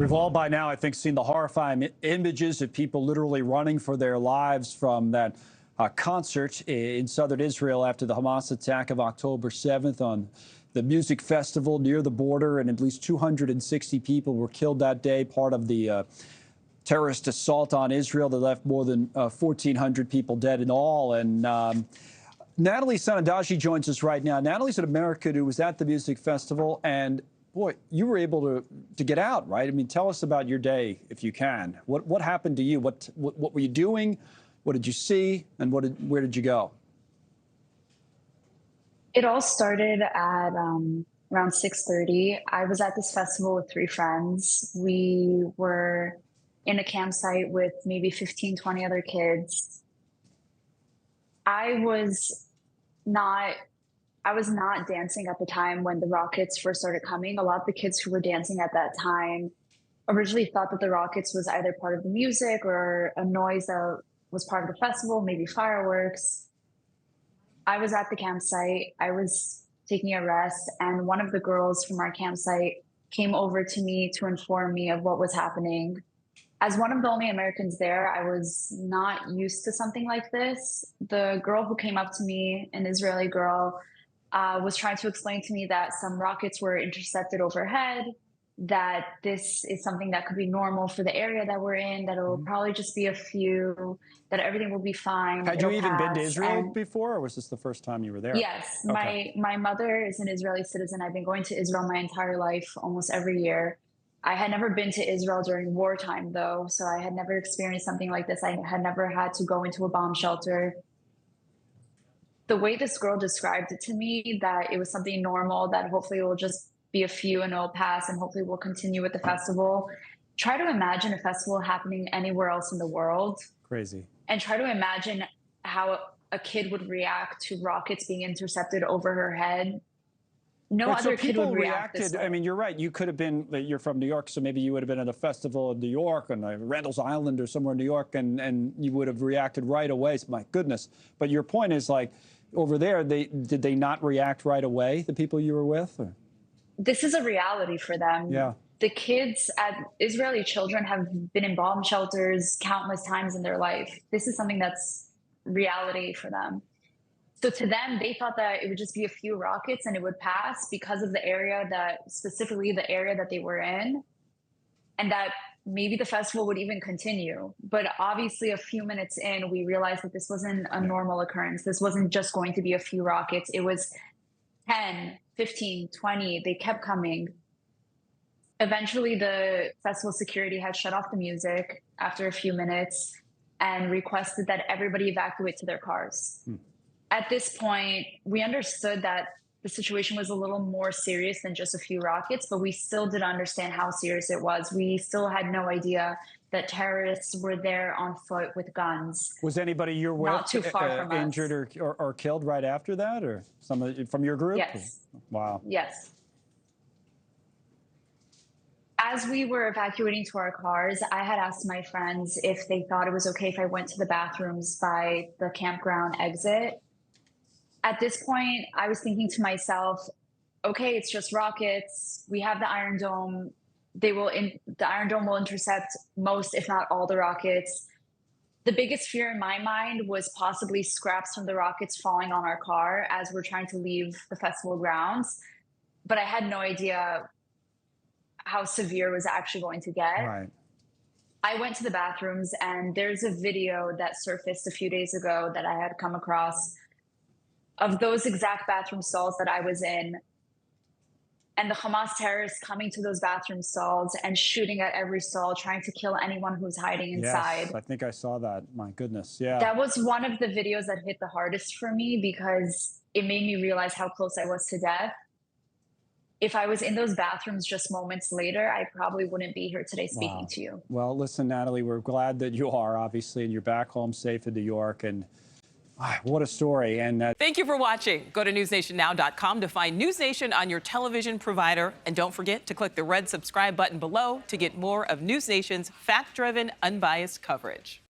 We've all by now, I think, seen the horrifying images of people literally running for their lives from that concert in southern Israel after the Hamas attack of October 7th on the music festival near the border, and at least 260 people were killed that day, part of the terrorist assault on Israel that left more than 1,400 people dead in all. And Natalie Sanandaji joins us right now. Natalie's an American who was at the music festival, and boy, you were able to get out, right? I mean, tell us about your day, if you can. What happened to you? What were you doing? What did you see? And where did you go? It all started at around 6:30. I was at this festival with 3 friends. We were in a campsite with maybe 15, 20 other kids. I was not dancing at the time when the rockets first started coming. A lot of the kids who were dancing at that time originally thought that the rockets was either part of the music or a noise that was part of the festival, maybe fireworks. I was at the campsite. I was taking a rest, and one of the girls from our campsite came over to me to inform me of what was happening. As one of the only Americans there, I was not used to something like this. The girl who came up to me, an Israeli girl, was trying to explain to me that some rockets were intercepted overhead, that this is something that could be normal for the area that we're in, that it will probably just be a few, that everything will be fine. Had you even been to Israel before, or was this the first time you were there? Yes. Okay. My mother is an Israeli citizen. I've been going to Israel my entire life, almost every year. I had never been to Israel during wartime, though, so I had never experienced something like this. I had never had to go into a bomb shelter. The way this girl described it to me, that it was something normal, that hopefully it will just be a few and it'll pass, and hopefully we'll continue with the festival. Try to imagine a festival happening anywhere else in the world. Crazy. And try to imagine how a kid would react to rockets being intercepted over her head. No other kid would react this way. I mean, you're right. You could have been, you're from New York, so maybe you would have been at a festival in New York, on Randall's Island or somewhere in New York, and you would have reacted right away. My goodness. But your point is, like, over there, did they not react right away, the people you were with? Or? This is a reality for them. Yeah. The kids, Israeli children, have been in bomb shelters countless times in their life. This is something that's reality for them. So to them, they thought that it would just be a few rockets and it would pass because of the area specifically the area that they were in, and that maybe the festival would even continue. But obviously a few minutes in, we realized that this wasn't a normal occurrence. This wasn't just going to be a few rockets. It was 10, 15, 20. They kept coming. Eventually, the festival security had shut off the music after a few minutes and requested that everybody evacuate to their cars. At this point, we understood that the situation was a little more serious than just a few rockets, but we still didn't understand how serious it was. We still had no idea that terrorists were there on foot with guns. Was anybody you're with not too far from injured or killed right after that, or somebody from your group? Yes. Wow. Yes. As we were evacuating to our cars, I had asked my friends if they thought it was okay if I went to the bathrooms by the campground exit. At this point, I was thinking to myself, okay, it's just rockets. We have the Iron Dome. The Iron Dome will intercept most, if not all, the rockets. The biggest fear in my mind was possibly scraps from the rockets falling on our car as we're trying to leave the festival grounds. But I had no idea how severe it was actually going to get. Right. I went to the bathrooms, and there's a video that surfaced a few days ago that I had come across of those exact bathroom stalls that I was in, and the Hamas terrorists coming to those bathroom stalls and shooting at every stall, trying to kill anyone who's hiding inside. Yes, I think I saw that. My goodness, yeah. That was one of the videos that hit the hardest for me because it made me realize how close I was to death. If I was in those bathrooms just moments later, I probably wouldn't be here today speaking to you. Well, listen, Natalie, we're glad that you are, obviously, and you're back home safe in New York. And what a story. And thank you for watching. Go to newsnationnow.com to find NewsNation on your television provider. And don't forget to click the red subscribe button below to get more of NewsNation's fact-driven, unbiased coverage.